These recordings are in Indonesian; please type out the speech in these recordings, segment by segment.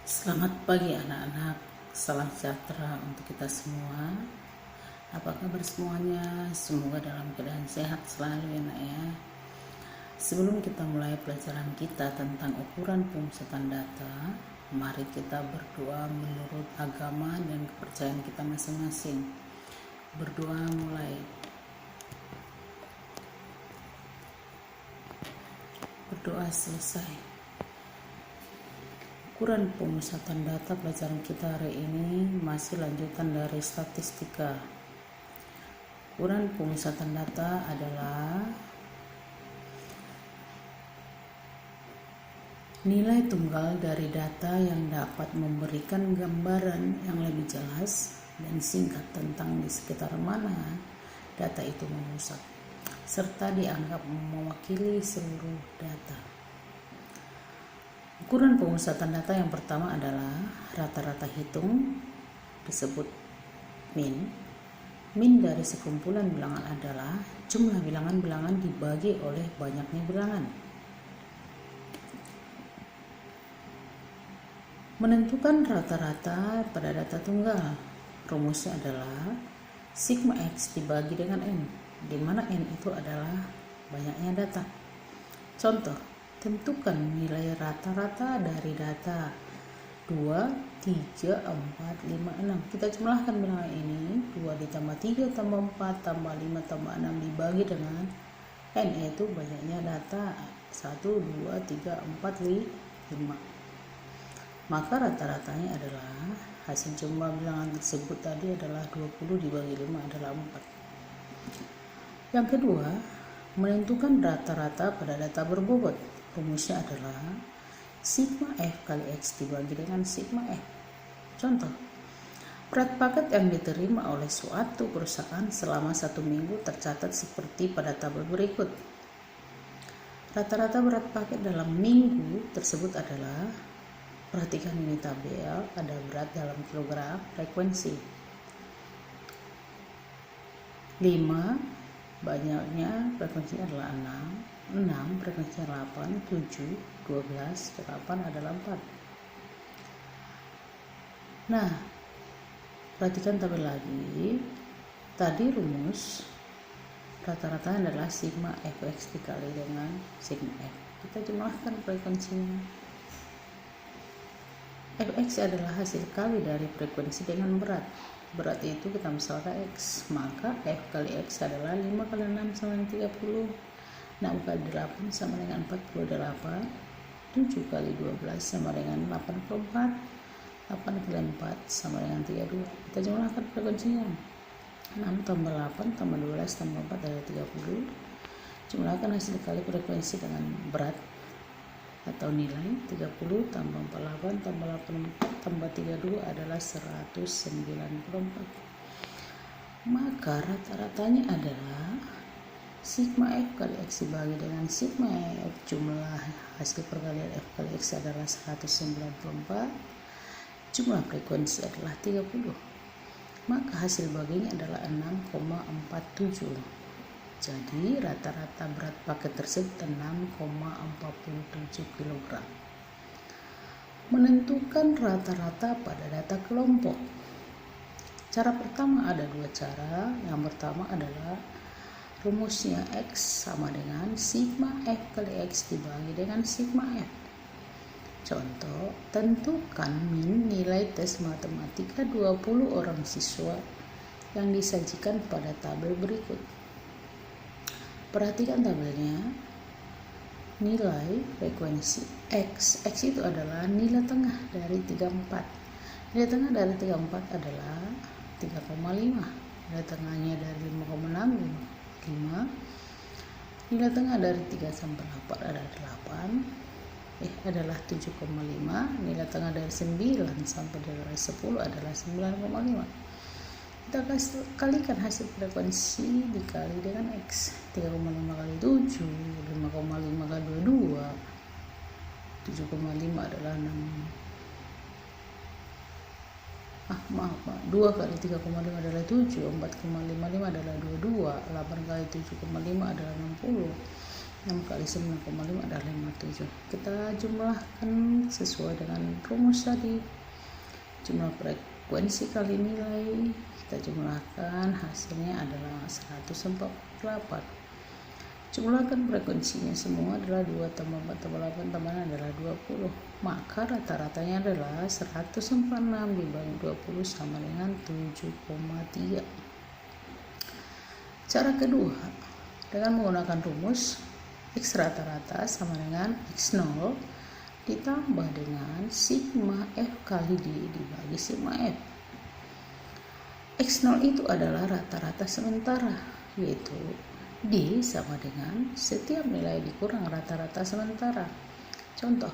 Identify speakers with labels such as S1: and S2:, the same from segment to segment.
S1: Selamat pagi anak-anak, salam sejahtera untuk kita semua. Apa kabar semuanya? Semoga dalam keadaan sehat selalu ya nak ya. Sebelum kita mulai pelajaran kita tentang ukuran pemusatan data, mari kita berdoa menurut agama dan kepercayaan kita masing-masing. Berdoa mulai. Berdoa selesai. Ukuran pemusatan data pelajaran kita hari ini masih lanjutan dari statistika. Ukuran pemusatan data adalah nilai tunggal dari data yang dapat memberikan gambaran yang lebih jelas dan singkat tentang di sekitar mana data itu memusat, serta dianggap mewakili seluruh data. Ukuran pemusatan data yang pertama adalah rata-rata hitung, disebut min. Min dari sekumpulan bilangan adalah jumlah bilangan-bilangan dibagi oleh banyaknya bilangan. Menentukan rata-rata pada data tunggal, rumusnya adalah sigma X dibagi dengan N, di mana N itu adalah banyaknya data. Contoh, tentukan nilai rata-rata dari data 2, 3, 4, 5, 6. Kita jumlahkan bilangan ini, 2 ditambah 3 tambah 4 tambah 5 tambah 6 dibagi dengan N, yaitu banyaknya data 1, 2, 3, 4, 5. Maka rata-ratanya adalah hasil jumlah bilangan tersebut tadi adalah 20 dibagi 5 adalah 4. Yang kedua, menentukan rata-rata pada data berbobot. Rumusnya adalah sigma F kali X dibagi dengan sigma F. Contoh, berat paket yang diterima oleh suatu perusahaan selama 1 minggu tercatat seperti pada tabel berikut. Rata-rata berat paket dalam minggu tersebut adalah, perhatikan ini tabel, ada berat dalam kilogram, frekuensi 5, banyaknya frekuensinya adalah 6, frekuensinya 8, 7, 12, 8 adalah 4. Nah, perhatikan tabel lagi. Tadi rumus rata-rata adalah sigma fx dikali dengan sigma f. Kita jumlahkan frekuensinya. Fx adalah hasil kali dari frekuensi dengan berat. Berat itu kita misalkan X, maka F kali X adalah 5 kali 6 sama dengan 30, 6 kali 8 sama dengan 48, 7 kali 12 sama dengan 84, 8 kali 4 sama dengan 32. Kita jumlahkan frekuensinya. 6 tambah 8 tambah 12 tambah 4 adalah 30. Jumlahkan hasil kali frekuensi dengan berat atau nilai 30 tambah 48 tambah 84 tambah 32 adalah 194. Maka rata-ratanya adalah sigma F kali X dibagi dengan sigma F, jumlah hasil perkalian F kali X adalah 194, jumlah frekuensi adalah 30, maka hasil baginya adalah 6,47. Jadi rata-rata berat paket tersebut 6,47 kg. Menentukan rata-rata pada data kelompok. Cara pertama ada dua cara. Yang pertama adalah rumusnya X sama dengan sigma F kali X dibagi dengan sigma F. Contoh, tentukan min nilai tes matematika 20 orang siswa yang disajikan pada tabel berikut. Perhatikan tabelnya. Nilai frekuensi X. X itu adalah nilai tengah dari 34. Nilai tengah dari 34 adalah 3,5. Nilai tengahnya dari 5,6, 5. Nilai tengah dari 3 sampai 8 adalah 7,5. Nilai tengah dari 9 sampai dari 10 adalah 9,5. Kita kalikan hasil frekuensi dikali dengan X. 3,5 kali 7, 5,5 kali 22, 7,5 adalah 6. 2 kali 3,5 adalah 7, 4,55 adalah 22, 8 kali 7,5 adalah 60, 6 kali 9,5 adalah 57. Kita jumlahkan sesuai dengan rumus tadi. Jumlah frekuensi kali nilai kita jumlahkan, hasilnya adalah 148. Jumlahkan frekuensinya semua adalah 2 tambah 4 tambah 8 tambah 6 adalah 20. Maka rata-ratanya adalah 146 dibagi 20 sama dengan 7,3. Cara kedua, dengan menggunakan rumus X rata-rata sama dengan X0 ditambah dengan sigma F kali D dibagi sigma F. X0 itu adalah rata-rata sementara, yaitu D sama dengan setiap nilai dikurang rata-rata sementara. Contoh,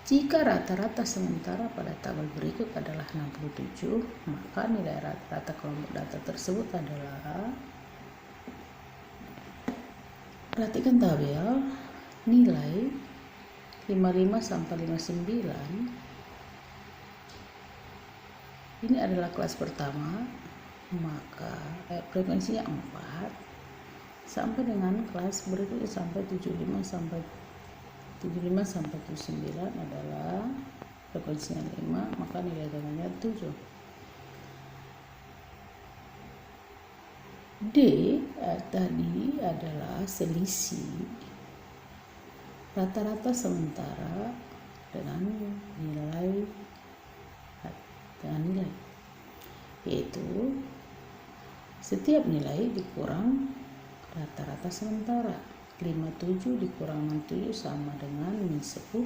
S1: jika rata-rata sementara pada tabel berikut adalah 67, maka nilai rata-rata kelompok data tersebut adalah, perhatikan tabel, nilai 55 sampai 59. Ini adalah kelas pertama, maka frekuensinya 4 sampai dengan kelas berikutnya sampai 75 sampai 79 adalah frekuensinya 5, maka nilai dananya 7. D tadi adalah selisih rata-rata sementara dengan nilai, yaitu setiap nilai dikurang rata-rata sementara. 57 dikurang 67 sama dengan min 10.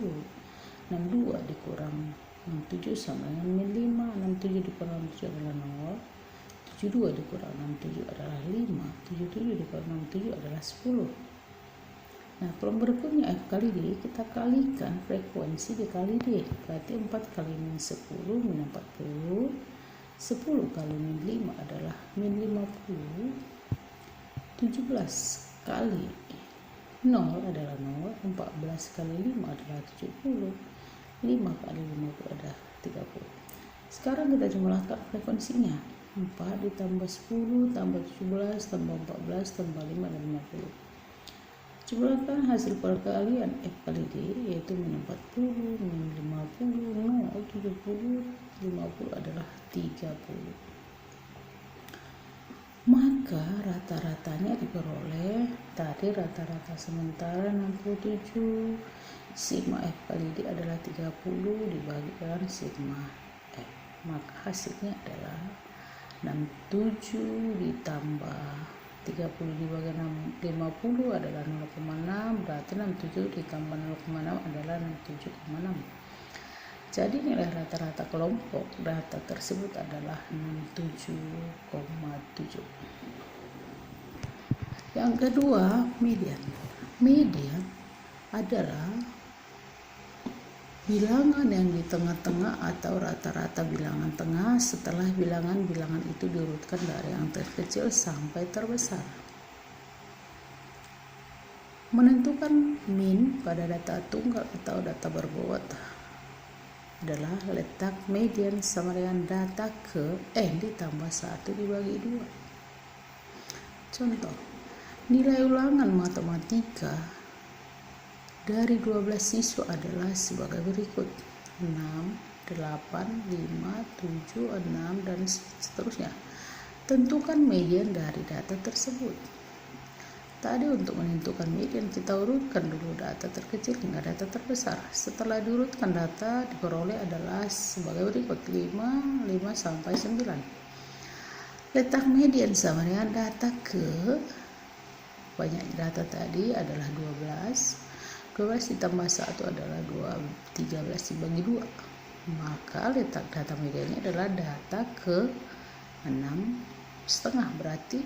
S1: 62 dikurang 67 sama dengan min 5. 67 dikurang 67 adalah 0. 72 dikurang 67 adalah 5. 77 dikurang 67 adalah 10. Nah, kolom berikutnya F kali D, kita kalikan frekuensi dikali D. Berarti 4 kali min 10 min 40. 10 kali min 5 adalah min 50. 17 kali 0 adalah 0. 14 kali 5 adalah 70. 5 kali 50 adalah 30. Sekarang kita jumlahkan frekuensinya. 4 ditambah 10 tambah 17 tambah 14 tambah 5 dan 50. Jumlahkan hasil perkalian F kali D, yaitu min 40, min 50, 0, 70, 50 adalah 30. Maka rata-ratanya diperoleh tadi rata-rata sementara 67, sigma F kali D adalah 30 dibagi dengan sigma F. Maka hasilnya adalah 67 ditambah 30 dibagi 50 adalah 0,6, berarti 67 ditambah 0,6 adalah 67,6. Jadi nilai rata-rata kelompok data tersebut adalah 67,7. Yang kedua, median. Median adalah bilangan yang di tengah-tengah atau rata-rata bilangan tengah setelah bilangan-bilangan itu diurutkan dari yang terkecil sampai terbesar. Menentukan min pada data tunggal atau data berbobot adalah letak median sama dengan data ke n ditambah 1 dibagi 2. Contoh, nilai ulangan matematika dari 12 siswa adalah sebagai berikut: 6, 8, 5, 7, 6, dan seterusnya. Tentukan median dari data tersebut. Tadi untuk menentukan median kita urutkan dulu data terkecil hingga data terbesar. Setelah diurutkan data diperoleh adalah sebagai berikut: 5 sampai 9. Letak median sama dengan data ke banyak data tadi adalah 12. 12 ditambah 1 adalah 13 dibagi 2. Maka letak data mediannya adalah data ke 6,5, berarti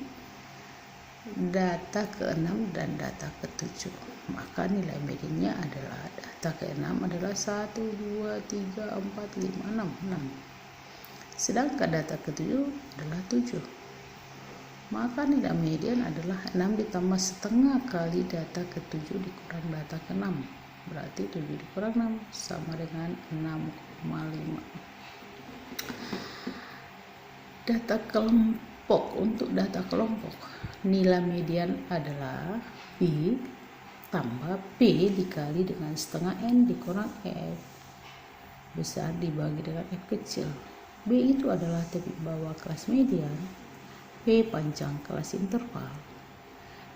S1: data ke 6 dan data ke 7. Maka nilai mediannya adalah data ke 6 adalah 1, 2, 3, 4, 5, 6. Sedangkan data ke 7 adalah 7. Maka nilai median adalah 6 ditambah setengah kali data ke-7 dikurang data ke-6. Berarti 7 dikurang 6 sama dengan 6,5. Data kelompok. Untuk data kelompok, nilai median adalah P tambah P dikali dengan setengah N dikurang F besar dibagi dengan F kecil. B itu adalah tepi bawah kelas median, P panjang kelas interval,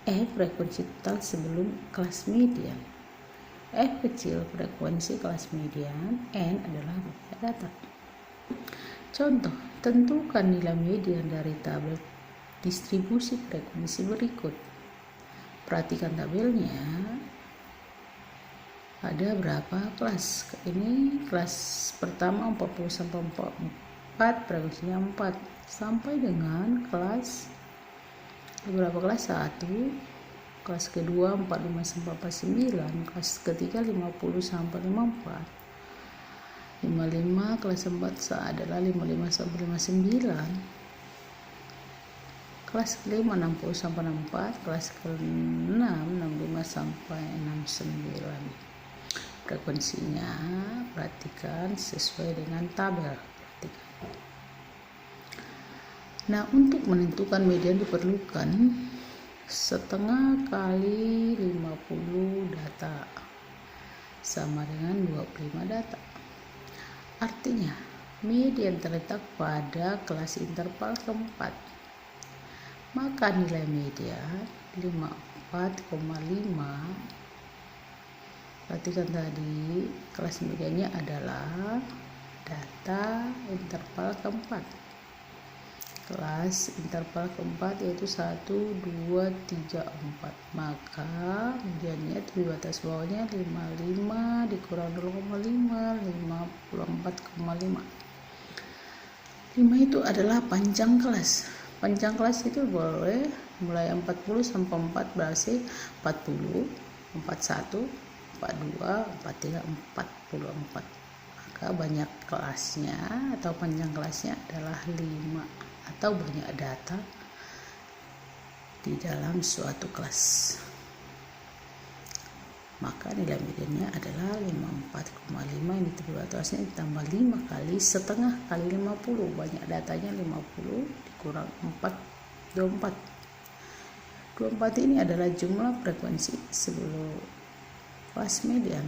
S1: F frekuensi total sebelum kelas median, F kecil frekuensi kelas median, N adalah banyak data. Contoh, tentukan nilai median dari tabel distribusi frekuensi berikut. Perhatikan tabelnya, ada berapa kelas. Ini kelas pertama 40 sampai 44, frekuensinya 4 sampai dengan kelas berapa kelas 1, kelas kedua 45 sampai 49, kelas ketiga 50 sampai 54, 55, kelas 4 adalah 55 sampai 59, kelas kelima 60 sampai 64, kelas ke-6 65 sampai 69. Frekuensinya perhatikan sesuai dengan tabel. Nah, untuk menentukan median diperlukan setengah kali 50 data sama dengan 25 data. Artinya median terletak pada kelas interval keempat. Maka nilai median 54,5. Perhatikan tadi kelas mediannya adalah data interval keempat. Kelas interval keempat yaitu 1, 2, 3, 4. Maka mediannya di batas bawahnya 55 dikurang 0,5, 54,5. 5 itu adalah panjang kelas. Panjang kelas itu boleh mulai 40 sampai 4 berarti 40, 41, 42, 43, 44. Maka banyak kelasnya atau panjang kelasnya adalah 5 atau banyak data di dalam suatu kelas. Maka nilai mediannya adalah 54,5 yang ditepi batasnya ditambah 5 kali setengah kali 50. Banyak datanya 50 dikurang 4, 24. 24 ini adalah jumlah frekuensi sebelum kelas median.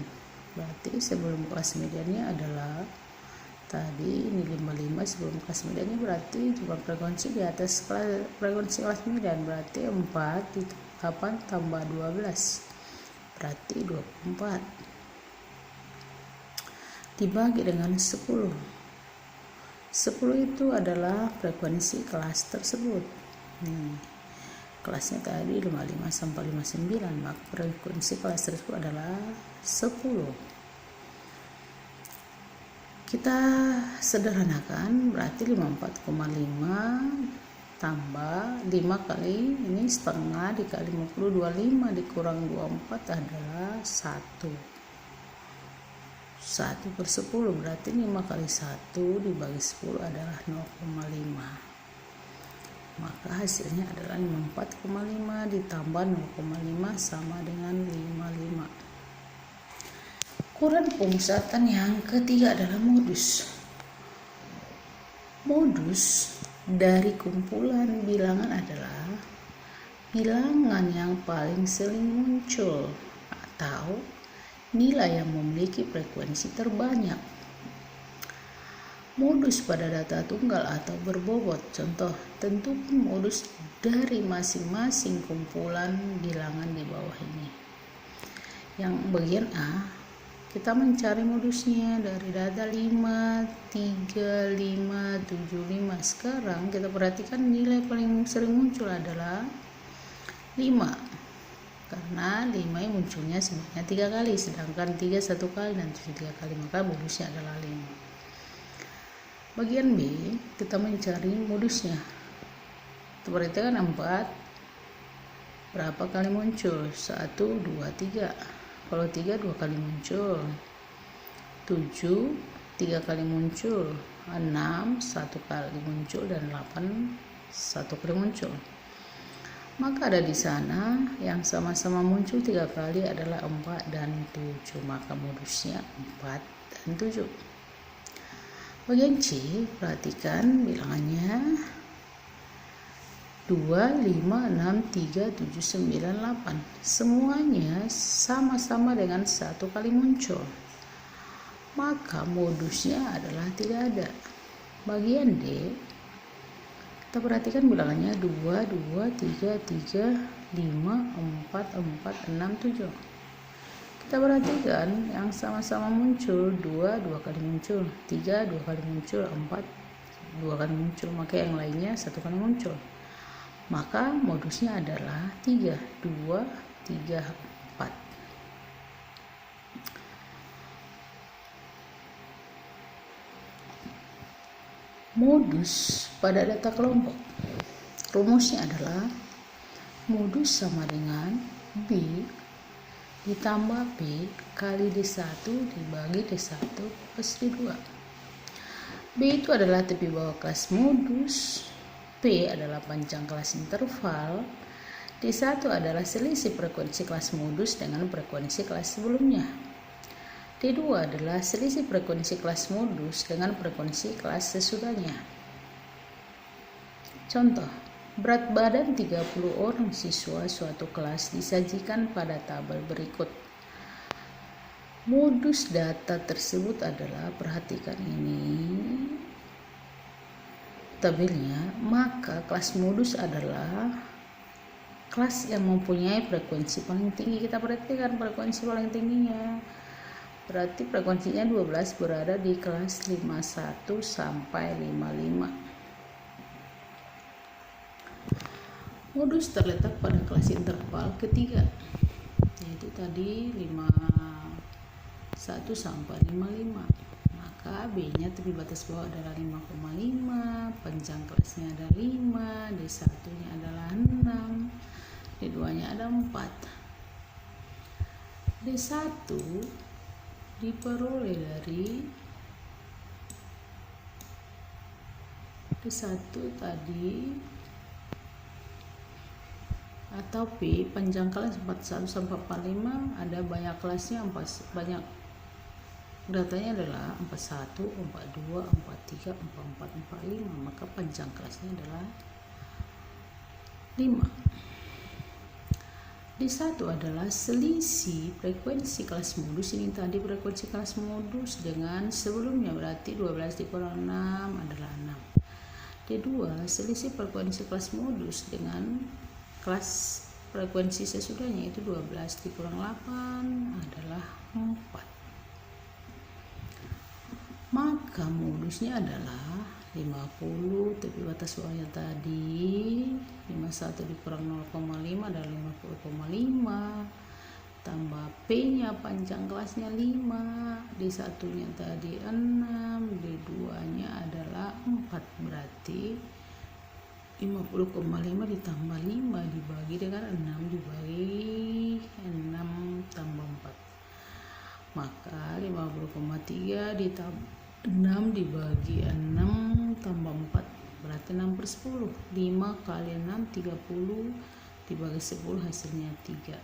S1: Berarti sebelum kelas mediannya adalah tadi ini 55 sebelum kelas mediannya, berarti jumlah frekuensi di atas frekuensi kelas median, berarti 4 ditambah 8 tambah 12 berarti 24 dibagi dengan 10. 10 itu adalah frekuensi kelas tersebut. Kelasnya tadi 55 sampai 59, maka frekuensi kelas tersebut adalah 10. Kita sederhanakan, berarti 54,5 tambah 5 kali ini setengah dikali 50, 25 dikurang 24 adalah 1. 1/10 berarti 5 kali 1 dibagi 10 adalah 0,5. Maka hasilnya adalah 54,5 ditambah 0,5 sama dengan 55. Ukuran pemusatan yang ketiga adalah modus. Modus dari kumpulan bilangan adalah bilangan yang paling sering muncul atau nilai yang memiliki frekuensi terbanyak. Modus pada data tunggal atau berbobot. Contoh, tentukan modus dari masing-masing kumpulan bilangan di bawah ini. Yang bagian A, kita mencari modusnya dari data 5, 3, 5, 7, 5. Sekarang kita perhatikan nilai paling sering muncul adalah 5. Karena 5 yang munculnya sebanyak 3 kali, sedangkan 3 1 kali dan 7 3 kali, maka modusnya adalah 5. Bagian B, kita mencari modusnya. Kita perhatikan 4. Berapa kali muncul? 1, 2, 3. Kalau 3 2 kali muncul, 7 3 kali muncul, 6 1 kali muncul, dan 8 1 kali muncul. Maka ada di sana yang sama-sama muncul 3 kali adalah 4 dan 7. Maka modusnya 4 dan 7. Bagian C, perhatikan bilangannya. 2, 5, 6, 3, 7, 9, 8. Semuanya sama-sama dengan satu kali muncul. Maka modusnya adalah tidak ada. Bagian D, kita perhatikan bilangannya 2, 2, 3, 3, 5, 4, 4, 6, 7. Kita perhatikan yang sama-sama muncul, 2 kali muncul, 3 2 kali muncul, 4 2 kali muncul, maka yang lainnya 1 kali muncul. Maka modusnya adalah 3, 2, 3, 4. Modus pada data kelompok. Rumusnya adalah modus sama dengan B ditambah B kali D1 dibagi D1 plus D2. B itu adalah tepi bawah kelas modus, P adalah panjang kelas interval, D1 adalah selisih frekuensi kelas modus dengan frekuensi kelas sebelumnya. D2 adalah selisih frekuensi kelas modus dengan frekuensi kelas sesudahnya. Contoh, berat badan 30 orang siswa suatu kelas disajikan pada tabel berikut. Modus data tersebut adalah, perhatikan ini tabelnya, maka kelas modus adalah kelas yang mempunyai frekuensi paling tinggi. Kita perhatikan frekuensi paling tingginya, berarti frekuensinya 12 berada di kelas 51 sampai 55. Modus terletak pada kelas interval ketiga, yaitu tadi 51 sampai 55. Maka B-nya tepi batas bawah adalah 5,5, panjang kelasnya ada 5, D1-nya adalah 6, D2-nya ada 4. D1 diperoleh dari D1 tadi atau P panjang kelas 41 sampai 45, ada banyak kelasnya, banyak datanya adalah 41, 42, 43, 44, 45, maka panjang kelasnya adalah 5. D1 adalah selisih frekuensi kelas modus, ini tadi frekuensi kelas modus dengan sebelumnya, berarti 12 dikurang 6 adalah 6. D2 selisih frekuensi kelas modus dengan kelas frekuensi sesudahnya, itu 12 dikurang 8 adalah 4. Maka modusnya adalah 50, tepi batas bawahnya tadi 51 dikurang 0,5 adalah 50,5, tambah P nya panjang kelasnya 5, D1 nya tadi 6, D2 nya adalah 4, berarti 50,5 ditambah 5 dibagi dengan 6 dibagi 6 tambah 4, maka 50,3 ditambah 6 dibagi 6 tambah 4, berarti 6/10. 5 kali 6 30 dibagi 10 hasilnya 3,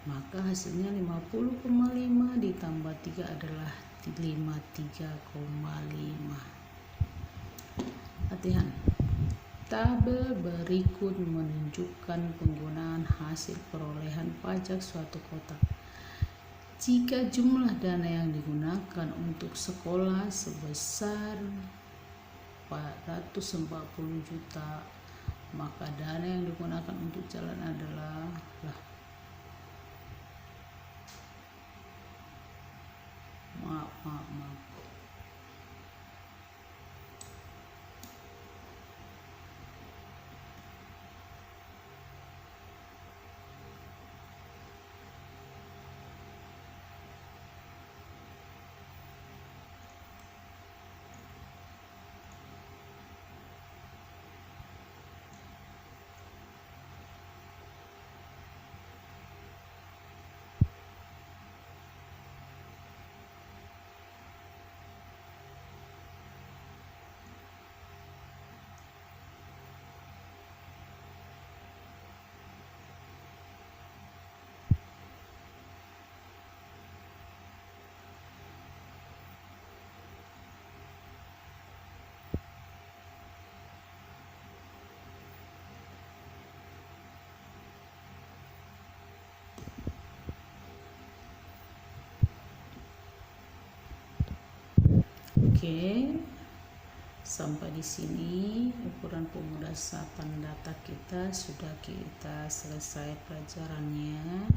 S1: maka hasilnya 50,5 ditambah 3 adalah 53,5. Latihan. Tabel berikut menunjukkan penggunaan hasil perolehan pajak suatu kota. Jika jumlah dana yang digunakan untuk sekolah sebesar 440 juta, maka dana yang digunakan untuk jalan adalah maaf. Oke, sampai di sini ukuran pemudasapan data kita sudah kita selesai pelajarannya.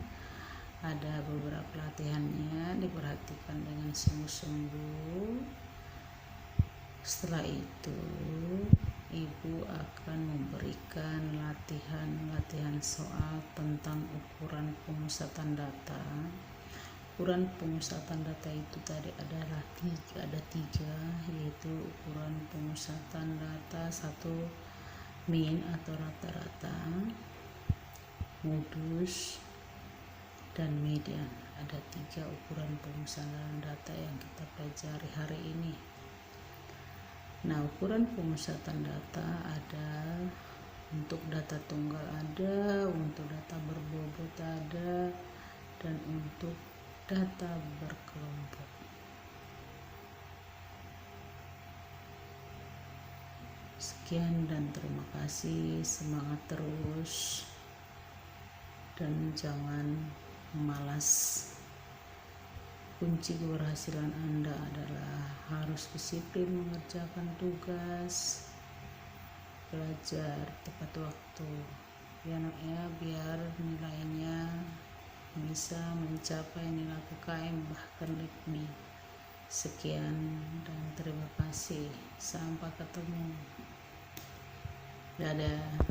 S1: Ada beberapa latihannya, diperhatikan dengan sungguh-sungguh. Setelah itu Ibu akan memberikan latihan soal tentang ukuran pemusatan data. Ukuran pemusatan data itu tadi ada tiga, yaitu ukuran pemusatan data, satu mean atau rata-rata, modus, dan median. Ada 3 ukuran pemusatan data yang kita pelajari hari ini. Nah, ukuran pemusatan data ada untuk data tunggal ada, untuk data berbobot ada, dan untuk data berkelompok. Sekian dan terima kasih, semangat terus dan jangan malas. Kunci keberhasilan Anda adalah harus disiplin mengerjakan tugas, belajar tepat waktu, ya nak ya, biar nilainya bisa mencapai nilai KKM bahkan lebih. Sekian dan terima kasih, sampai ketemu. Dadah.